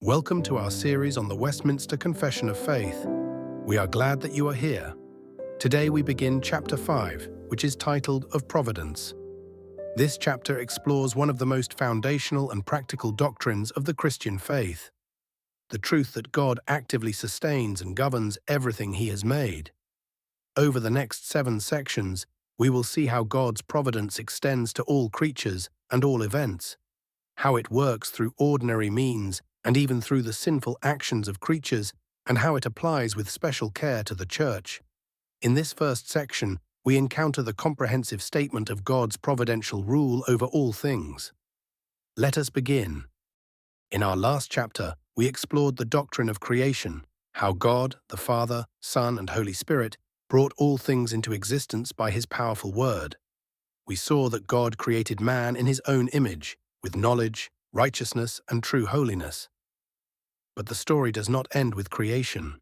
Welcome to our series on the Westminster Confession of Faith. We are glad that you are here. Today we begin Chapter 5, which is titled Of Providence. This chapter explores one of the most foundational and practical doctrines of the Christian faith, the truth that God actively sustains and governs everything He has made. Over the next 7 sections, we will see how God's providence extends to all creatures and all events, how it works through ordinary means and even through the sinful actions of creatures, and how it applies with special care to the Church. In this first section, we encounter the comprehensive statement of God's providential rule over all things. Let us begin. In our last chapter, we explored the doctrine of creation, how God, the Father, Son, and Holy Spirit brought all things into existence by His powerful word. We saw that God created man in His own image, with knowledge, righteousness, and true holiness. But the story does not end with creation.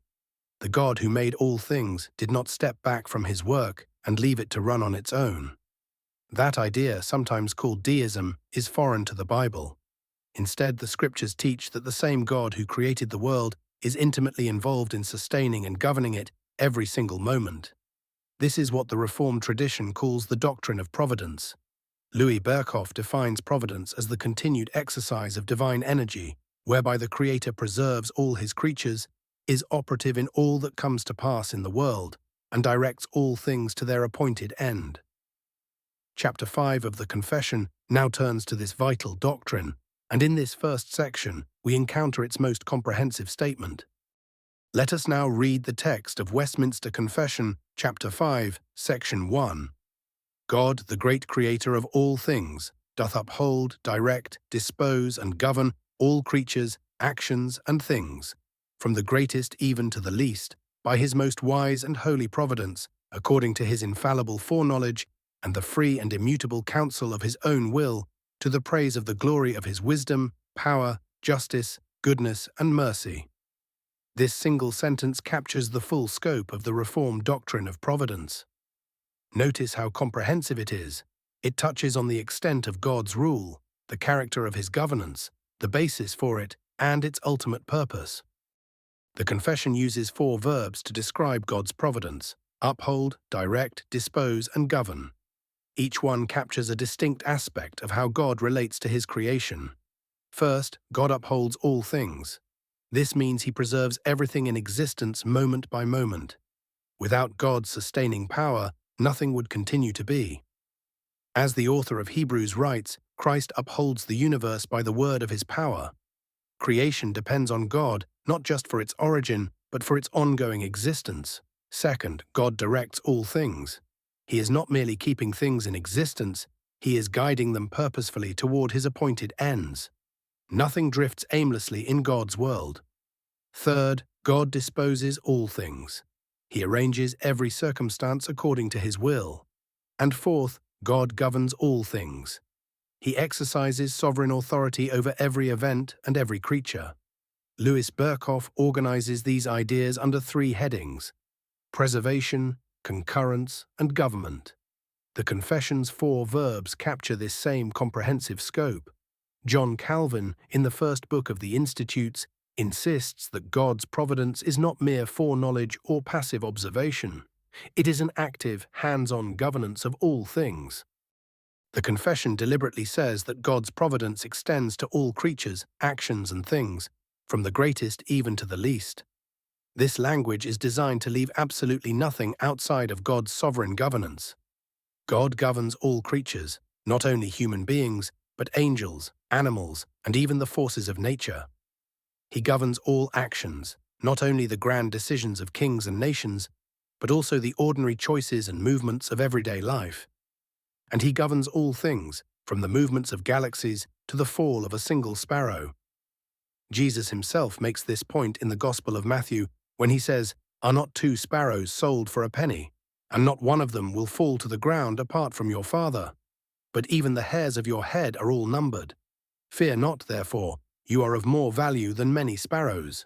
The God who made all things did not step back from His work and leave it to run on its own. That idea, sometimes called deism, is foreign to the Bible. Instead, the Scriptures teach that the same God who created the world is intimately involved in sustaining and governing it every single moment. This is what the Reformed tradition calls the doctrine of providence. Louis Berkhoff defines providence as the continued exercise of divine energy, whereby the Creator preserves all His creatures, is operative in all that comes to pass in the world, and directs all things to their appointed end. Chapter 5 of the Confession now turns to this vital doctrine, and in this first section we encounter its most comprehensive statement. Let us now read the text of Westminster Confession, Chapter 5, Section 1. God, the great Creator of all things, doth uphold, direct, dispose, and govern all creatures, actions, and things, from the greatest even to the least, by His most wise and holy providence, according to His infallible foreknowledge and the free and immutable counsel of His own will, to the praise of the glory of His wisdom, power, justice, goodness, and mercy. This single sentence captures the full scope of the Reformed doctrine of providence. Notice how comprehensive it is. It touches on the extent of God's rule, the character of His governance, the basis for it, and its ultimate purpose. The Confession uses 4 verbs to describe God's providence: uphold, direct, dispose, and govern. Each one captures a distinct aspect of how God relates to His creation. First, God upholds all things. This means He preserves everything in existence moment by moment. Without God's sustaining power, nothing would continue to be. As the author of Hebrews writes, Christ upholds the universe by the word of His power. Creation depends on God, not just for its origin, but for its ongoing existence. Second, God directs all things. He is not merely keeping things in existence, He is guiding them purposefully toward His appointed ends. Nothing drifts aimlessly in God's world. Third, God disposes all things. He arranges every circumstance according to His will. And fourth, God governs all things. He exercises sovereign authority over every event and every creature. Louis Berkhoff organizes these ideas under 3 headings: preservation, concurrence, and government. The Confession's 4 verbs capture this same comprehensive scope. John Calvin, in the first book of the Institutes, insists that God's providence is not mere foreknowledge or passive observation. It is an active, hands-on governance of all things. The Confession deliberately says that God's providence extends to all creatures, actions, and things, from the greatest even to the least. This language is designed to leave absolutely nothing outside of God's sovereign governance. God governs all creatures, not only human beings, but angels, animals, and even the forces of nature. He governs all actions, not only the grand decisions of kings and nations, but also the ordinary choices and movements of everyday life. And He governs all things, from the movements of galaxies to the fall of a single sparrow. Jesus Himself makes this point in the Gospel of Matthew when He says, "Are not 2 sparrows sold for a penny, and not one of them will fall to the ground apart from your Father? But even the hairs of your head are all numbered. Fear not, therefore, you are of more value than many sparrows."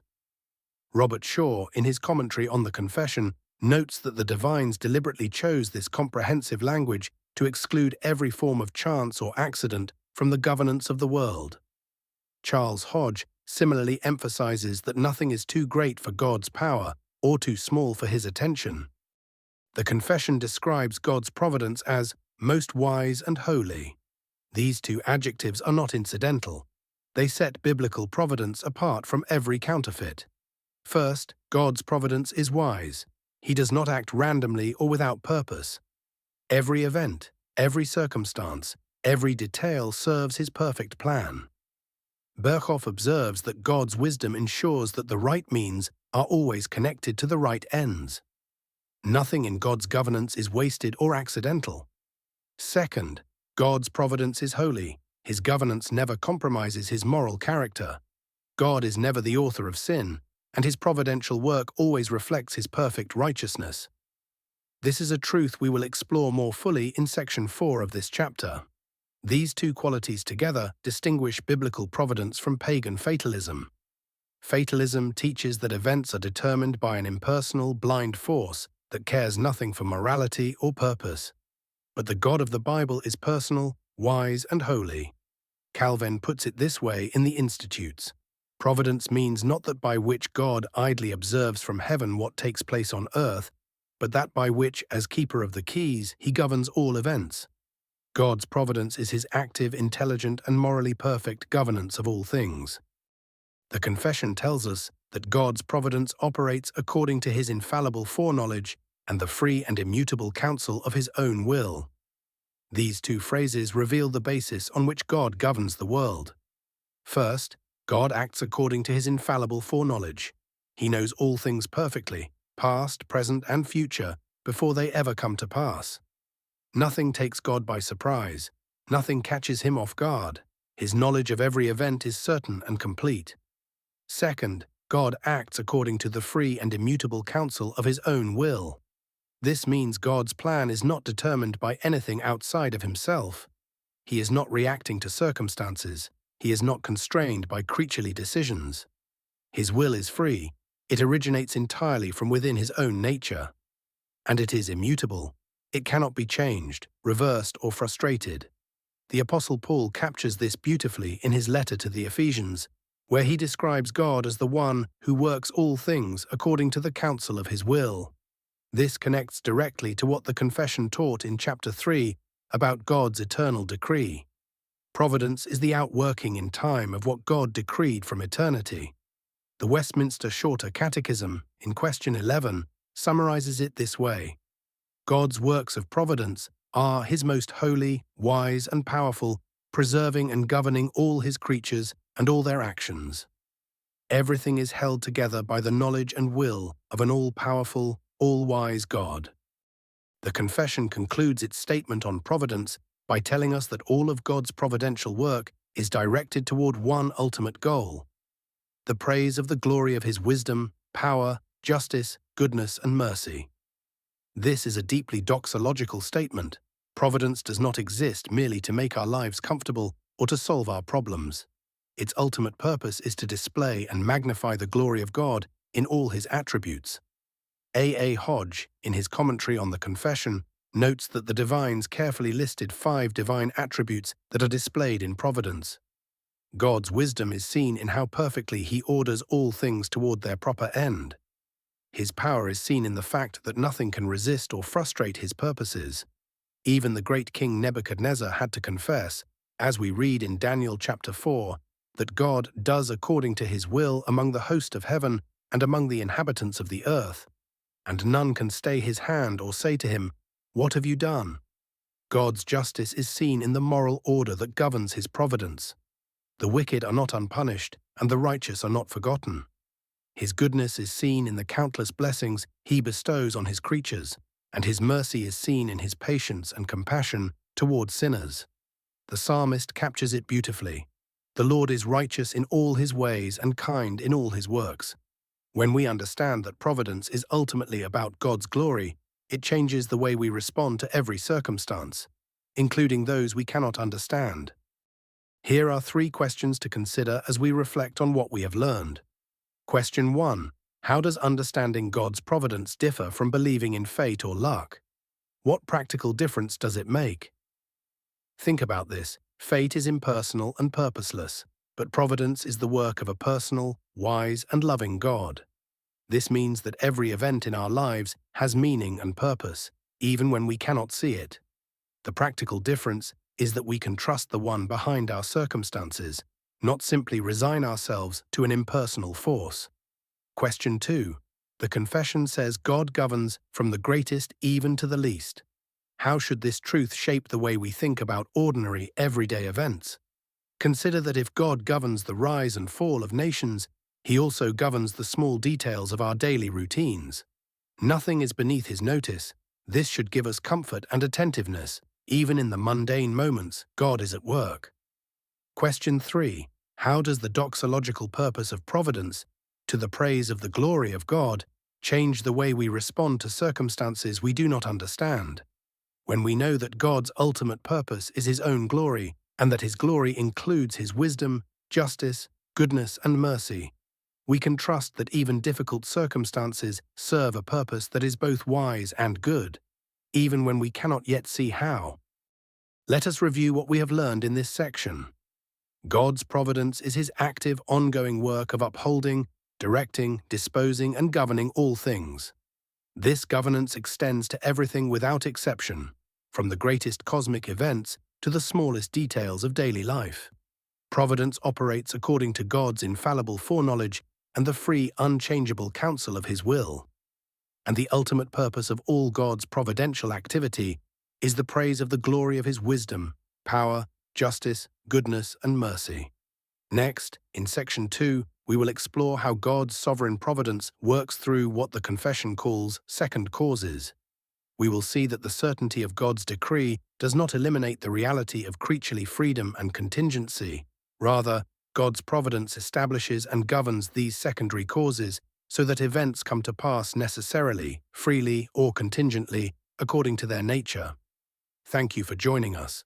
Robert Shaw, in his commentary on the Confession, notes that the divines deliberately chose this comprehensive language to exclude every form of chance or accident from the governance of the world. Charles Hodge similarly emphasizes that nothing is too great for God's power or too small for his attention. The confession describes God's providence as most wise and holy. These two adjectives are not incidental. They set biblical providence apart from every counterfeit. First, God's providence is wise. He does not act randomly or without purpose. Every event, every circumstance, every detail serves his perfect plan. Berkhoff observes that God's wisdom ensures that the right means are always connected to the right ends. Nothing in God's governance is wasted or accidental. Second, God's providence is holy. His governance never compromises his moral character. God is never the author of sin, and his providential work always reflects his perfect righteousness. This is a truth we will explore more fully in section 4 of this chapter. These two qualities together distinguish biblical providence from pagan fatalism. Fatalism teaches that events are determined by an impersonal, blind force that cares nothing for morality or purpose. But the God of the Bible is personal, wise, and holy. Calvin puts it this way in the Institutes. Providence means not that by which God idly observes from heaven what takes place on earth, but that by which, as keeper of the keys, he governs all events. God's providence is his active, intelligent, and morally perfect governance of all things. The confession tells us that God's providence operates according to his infallible foreknowledge and the free and immutable counsel of his own will. These two phrases reveal the basis on which God governs the world. First, God acts according to his infallible foreknowledge. He knows all things perfectly, past, present, and future, before they ever come to pass. Nothing takes God by surprise. Nothing catches him off guard. His knowledge of every event is certain and complete. Second, God acts according to the free and immutable counsel of his own will. This means God's plan is not determined by anything outside of himself. He is not reacting to circumstances. He is not constrained by creaturely decisions. His will is free. It originates entirely from within his own nature. And it is immutable. It cannot be changed, reversed, or frustrated. The Apostle Paul captures this beautifully in his letter to the Ephesians, where he describes God as the one who works all things according to the counsel of his will. This connects directly to what the confession taught in chapter 3 about God's eternal decree. Providence is the outworking in time of what God decreed from eternity. The Westminster Shorter Catechism, in question 11, summarizes it this way. God's works of providence are his most holy, wise, and powerful, preserving and governing all his creatures and all their actions. Everything is held together by the knowledge and will of an all-powerful, all-wise God. The confession concludes its statement on providence by telling us that all of God's providential work is directed toward one ultimate goal: the praise of the glory of his wisdom, power, justice, goodness, and mercy. This is a deeply doxological statement. Providence does not exist merely to make our lives comfortable or to solve our problems. Its ultimate purpose is to display and magnify the glory of God in all his attributes. A. Hodge, in his commentary on the Confession, notes that the divines carefully listed 5 divine attributes that are displayed in providence. God's wisdom is seen in how perfectly he orders all things toward their proper end. His power is seen in the fact that nothing can resist or frustrate his purposes. Even the great King Nebuchadnezzar had to confess, as we read in Daniel chapter 4, that God does according to his will among the host of heaven and among the inhabitants of the earth, and none can stay his hand or say to him, "What have you done?" God's justice is seen in the moral order that governs his providence. The wicked are not unpunished, and the righteous are not forgotten. His goodness is seen in the countless blessings he bestows on his creatures, and his mercy is seen in his patience and compassion toward sinners. The psalmist captures it beautifully. The Lord is righteous in all his ways and kind in all his works. When we understand that providence is ultimately about God's glory, it changes the way we respond to every circumstance, including those we cannot understand. Here are 3 questions to consider as we reflect on what we have learned. Question 1. How does understanding God's providence differ from believing in fate or luck? What practical difference does it make? Think about this. Fate is impersonal and purposeless, but providence is the work of a personal, wise, and loving God. This means that every event in our lives has meaning and purpose, even when we cannot see it. The practical difference is that we can trust the one behind our circumstances, not simply resign ourselves to an impersonal force. Question 2. The confession says God governs from the greatest even to the least. How should this truth shape the way we think about ordinary, everyday events? Consider that if God governs the rise and fall of nations, He also governs the small details of our daily routines. Nothing is beneath His notice. This should give us comfort and attentiveness. Even in the mundane moments, God is at work. Question 3. How does the doxological purpose of providence, to the praise of the glory of God, change the way we respond to circumstances we do not understand? When we know that God's ultimate purpose is His own glory, and that His glory includes His wisdom, justice, goodness, and mercy, we can trust that even difficult circumstances serve a purpose that is both wise and good, even when we cannot yet see how. Let us review what we have learned in this section. God's providence is His active, ongoing work of upholding, directing, disposing, and governing all things. This governance extends to everything without exception, from the greatest cosmic events to the smallest details of daily life. Providence operates according to God's infallible foreknowledge and the free, unchangeable counsel of His will. And the ultimate purpose of all God's providential activity is the praise of the glory of His wisdom, power, justice, goodness, and mercy. Next, in Section 2, we will explore how God's sovereign providence works through what the confession calls second causes. We will see that the certainty of God's decree does not eliminate the reality of creaturely freedom and contingency. Rather, God's providence establishes and governs these secondary causes so that events come to pass necessarily, freely, or contingently, according to their nature. Thank you for joining us.